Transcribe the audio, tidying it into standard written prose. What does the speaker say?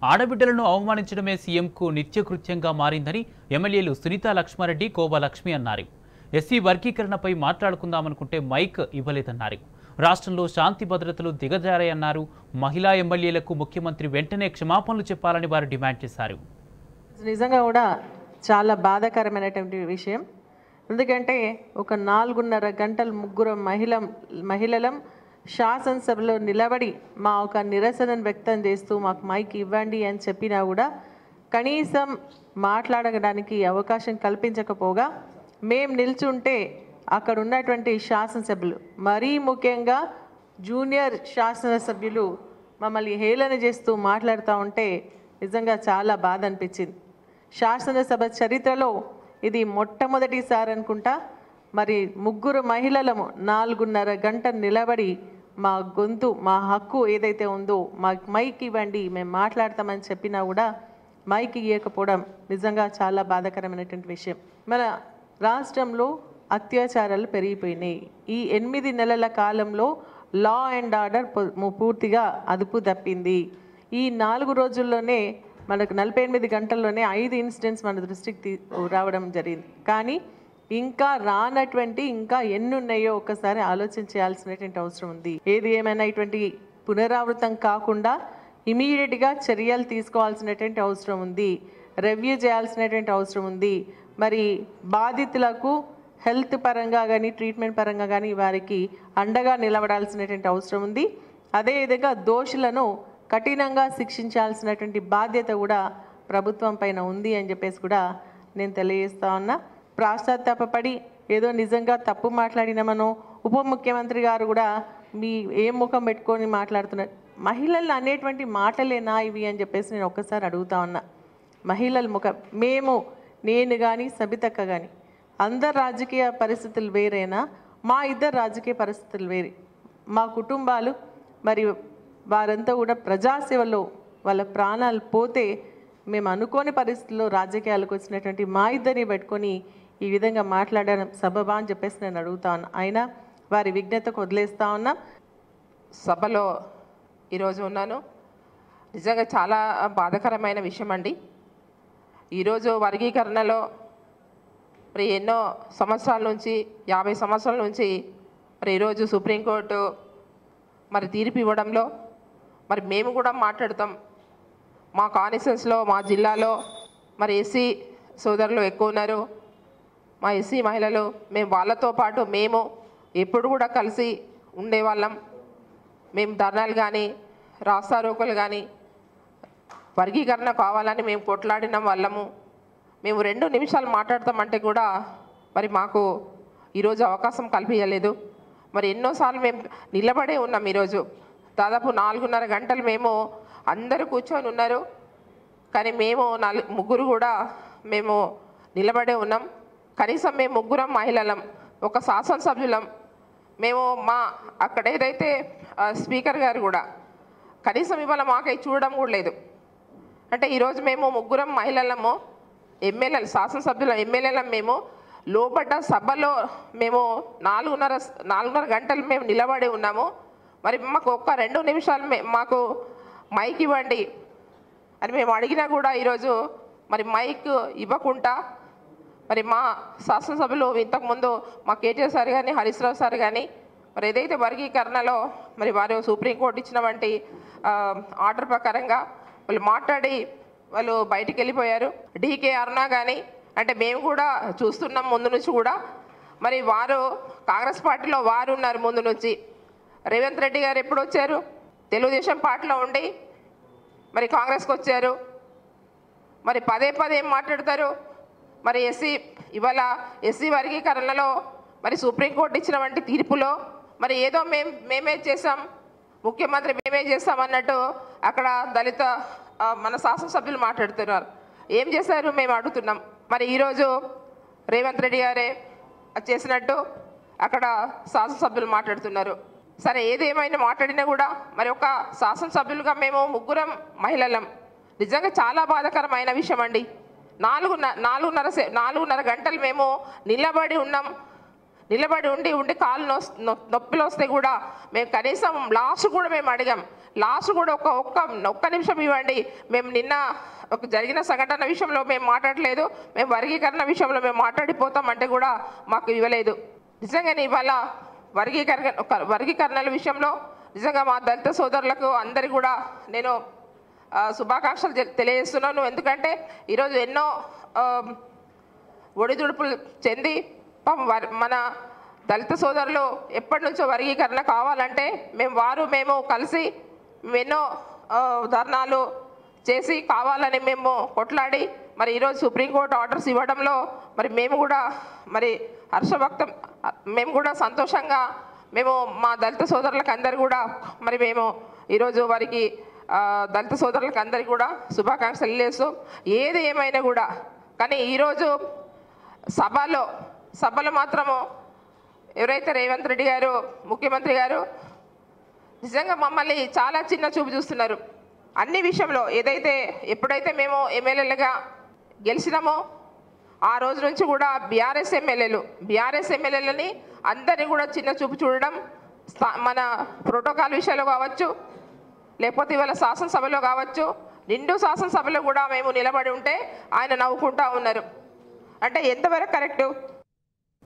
ఆడబిడ్డలను అవమానించడమే సీఎంకు నిత్యకృత్యంగా మారిందని ఎమ్మెల్యేలు సునీతా లక్ష్మారెడ్డి, కోబా లక్ష్మి అన్నారు. ఎస్సీ వర్గీకరణపై మాట్లాడుకుందామనుకుంటే మైక్ ఇవ్వలేదన్నారు. రాష్ట్రంలో శాంతి భద్రతలు దిగజారాయన్నారు. మహిళా ఎమ్మెల్యేలకు ముఖ్యమంత్రి వెంటనే క్షమాపణలు చెప్పాలని వారు డిమాండ్ చేశారు. నిజంగా కూడా చాలా బాధాకరమైనటువంటి విషయం. ఎందుకంటే ఒక 4.5 గంటలు ముగ్గురు మహిళలం శాసనసభలో నిలబడి మా ఒక నిరసనను వ్యక్తం చేస్తూ మాకు మైక్ ఇవ్వండి అని చెప్పినా కూడా కనీసం మాట్లాడడానికి అవకాశం కల్పించకపోగా మేము నిల్చుంటే అక్కడ ఉన్నటువంటి శాసనసభ్యులు, మరీ ముఖ్యంగా జూనియర్ శాసనసభ్యులు మమ్మల్ని హేళన చేస్తూ మాట్లాడుతూ ఉంటే నిజంగా చాలా బాధ అనిపించింది. శాసనసభ చరిత్రలో ఇది మొట్టమొదటిసారి అనుకుంటా. మరి ముగ్గురు మహిళలము 4.5 గంటలు నిలబడి మా గొంతు, మా హక్కు ఏదైతే ఉందో మాకు మైక్ ఇవ్వండి, మేము మాట్లాడతామని చెప్పినా కూడా మైక్ ఇవ్వకపోవడం నిజంగా చాలా బాధాకరమైనటువంటి విషయం. మన రాష్ట్రంలో అత్యాచారాలు పెరిగిపోయినాయి. ఈ 8 నెలల కాలంలో లా అండ్ ఆర్డర్ పూర్తిగా అదుపు తప్పింది. ఈ 4 రోజుల్లోనే మనకు 48 గంటల్లోనే 5 ఇన్సిడెంట్స్ మన దృష్టికి రావడం జరిగింది. కానీ ఇంకా రానటువంటి ఇంకా ఎన్ని ఉన్నాయో ఒకసారి ఆలోచించాల్సినటువంటి అవసరం ఉంది. ఏది ఏమైనా ఇటువంటి పునరావృతం కాకుండా ఇమీడియట్గా చర్యలు తీసుకోవాల్సినటువంటి అవసరం ఉంది. రివ్యూ చేయాల్సినటువంటి అవసరం ఉంది. మరి బాధితులకు హెల్త్ పరంగా కానీ ట్రీట్మెంట్ పరంగా కానీ వారికి అండగా నిలబడాల్సినటువంటి అవసరం ఉంది. అదేవిధంగా దోషులను కఠినంగా శిక్షించాల్సినటువంటి బాధ్యత కూడా ప్రభుత్వం పైన ఉంది అని చెప్పేసి కూడా నేను తెలియజేస్తా ఉన్నా. ప్రాశ్చాత్తాపడి ఏదో నిజంగా తప్పు మాట్లాడినామనో ఉప ముఖ్యమంత్రి గారు కూడా మీ ఏం ముఖం పెట్టుకొని మాట్లాడుతున్నారు. మహిళలు అనేటువంటి మాటలేనా ఇవి అని చెప్పేసి నేను ఒక్కసారి అడుగుతా ఉన్నా. మహిళల ముఖం నేను కానీ సబితక్క కానీ అందరు రాజకీయ పరిస్థితులు వేరేనా? మా ఇద్దరు రాజకీయ పరిస్థితులు వేరే. మా కుటుంబాలు మరి వారంతా కూడా ప్రజాసేవలో వాళ్ళ ప్రాణాలు పోతే మేము అనుకోని పరిస్థితుల్లో రాజకీయాలకు వచ్చినటువంటి మా ఇద్దరిని పెట్టుకొని ఈ విధంగా మాట్లాడడం సబబా అని చెప్పేసి నేను అడుగుతా ఉన్నా. అయినా వారి విజ్ఞతకు వదిలేస్తా ఉన్నా. సభలో ఈరోజు ఉన్నాను. నిజంగా చాలా బాధాకరమైన విషయం అండి. ఈరోజు వర్గీకరణలో మరి ఎన్నో సంవత్సరాల నుంచి 50 సంవత్సరాల నుంచి మరి ఈరోజు సుప్రీంకోర్టు మరి తీర్పు ఇవ్వడంలో మరి మేము కూడా మాట్లాడతాం. మా కాన్స్టిట్యుయెన్సీలో మా జిల్లాలో మరి ఎస్సీ సోదరులు ఎక్కువ ఉన్నారు. మా ఎస్సీ మహిళలు మేము వాళ్ళతో పాటు మేము ఎప్పుడు కూడా కలిసి ఉండేవాళ్ళం. మేము ధర్నాలు కానీ రాస్తారోకోలు కానీ వర్గీకరణ కావాలని మేము కొట్లాడిన వాళ్ళము. మేము 2 నిమిషాలు మాట్లాడతామంటే కూడా మరి మాకు ఈరోజు అవకాశం కల్పించలేదు. మరి ఎన్నోసార్లు మేము నిలబడే ఉన్నాం. ఈరోజు దాదాపు 4.5 గంటలు మేము అందరూ కూర్చొని ఉన్నారు. కానీ మేము ముగ్గురు కూడా మేము నిలబడే ఉన్నాం. కనీసం మేము ముగ్గురం మహిళలం, ఒక శాసనసభ్యులం. మేము మా అక్కడ ఏదైతే స్పీకర్ గారు కూడా కనీసం ఇవాళ మాకై చూడడం కూడా లేదు. అంటే ఈరోజు మేము ముగ్గురం మహిళలము, ఎమ్మెల్యేలు, శాసనసభ్యుల ఎమ్మెల్యేలం. మేము లోపడ్డ సభలో మేము 4.5 గంటలు మేము నిలబడి ఉన్నాము. మరి మాకు ఒక్క 2 నిమిషాలు మాకు మైక్ ఇవ్వండి అని మేము అడిగినా కూడా ఈరోజు మరి మైక్ ఇవ్వకుండా మరి మా శాసనసభలో ఇంతకుముందు మా కేటీఆర్ సార్ కానీ హరీష్ రావు సార్ కానీ మరి ఏదైతే వర్గీకరణలో మరి వారు సుప్రీంకోర్టు ఇచ్చినటువంటి ఆర్డర్ ప్రకారంగా వాళ్ళు మాట్లాడి వాళ్ళు బయటికి వెళ్ళిపోయారు. డీకే అరుణ కానీ అంటే మేము కూడా చూస్తున్నాం ముందు నుంచి కూడా. మరి వారు కాంగ్రెస్ పార్టీలో వారు ఉన్నారు ముందు నుంచి. రేవంత్ రెడ్డి గారు ఎప్పుడు వచ్చారు? తెలుగుదేశం పార్టీలో ఉండి మరి కాంగ్రెస్కి వచ్చారు. మరి పదే ఏం మాట్లాడతారు? మరి ఇవాళ ఎస్సీ వర్గీకరణలో మరి సుప్రీంకోర్టు ఇచ్చినటువంటి తీర్పులో మరి ఏదో మేమే చేసాం, ముఖ్యమంత్రి మేమే చేస్తాం అన్నట్టు అక్కడ దళిత మన శాసనసభ్యులు మాట్లాడుతున్నారు. ఏం చేశారు మేము అడుగుతున్నాం. మరి ఈరోజు రేవంత్ రెడ్డి గారే చేసినట్టు అక్కడ శాసనసభ్యులు మాట్లాడుతున్నారు. సరే ఏదేమైనా మాట్లాడినా కూడా మరి ఒక శాసనసభ్యులుగా మేము ముగ్గురం మహిళలం. నిజంగా చాలా బాధాకరమైన విషయం అండి. 4.5 గంటలు మేము నిలబడి ఉన్నాం. నిలబడి ఉండి కాళ్ళు నొప్పిలు వస్తే కూడా మేము కనీసం లాస్ట్ కూడా మేము అడిగాం. లాస్ట్ కూడా ఒక్క నిమిషం ఇవ్వండి, మేము నిన్న ఒక జరిగిన సంఘటన విషయంలో మేము మాట్లాడలేదు, మేము వర్గీకరణ విషయంలో మేము మాట్లాడిపోతాం అంటే కూడా మాకు ఇవ్వలేదు. నిజంగానే ఇవాళ వర్గీకరణల విషయంలో నిజంగా మా దళిత సోదరులకు అందరికీ కూడా నేను శుభాకాంక్షలు తెలియజేస్తున్నాను. ఎందుకంటే ఈరోజు ఎన్నో ఒడిదుడుపులు చెంది మన దళిత సోదరులు ఎప్పటి నుంచో వర్గీకరణ కావాలంటే మేము కలిసి ఎన్నో ధర్నాలు చేసి కావాలని మేము కొట్లాడి మరి ఈరోజు సుప్రీంకోర్టు ఆర్డర్స్ ఇవ్వడంలో మరి మేము కూడా సంతోషంగా మా దళిత సోదరులకు అందరు కూడా మరి మేము ఈరోజు వారికి దళిత సోదరులకు అందరికీ కూడా శుభాకాంక్షలు తెలియజేస్తూ ఏది ఏమైనా కూడా కానీ ఈరోజు సభలో మాత్రము ఎవరైతే రేవంత్ రెడ్డి గారు ముఖ్యమంత్రి గారు నిజంగా మమ్మల్ని చాలా చిన్న చూపు చూస్తున్నారు అన్ని విషయంలో. ఎప్పుడైతే మేము ఎమ్మెల్యేలుగా గెలిచినామో ఆ రోజు నుంచి కూడా బీఆర్ఎస్ ఎమ్మెల్యేలని అందరినీ కూడా చిన్న చూపు చూడడం, మన ప్రోటోకాల్ విషయంలో కావచ్చు, లేకపోతే ఇవాళ శాసనసభలో కావచ్చు, నిండు శాసనసభలో కూడా మేము నిలబడి ఉంటే ఆయన నవ్వుకుంటా ఉన్నారు. అంటే ఎంతవరకు కరెక్టు?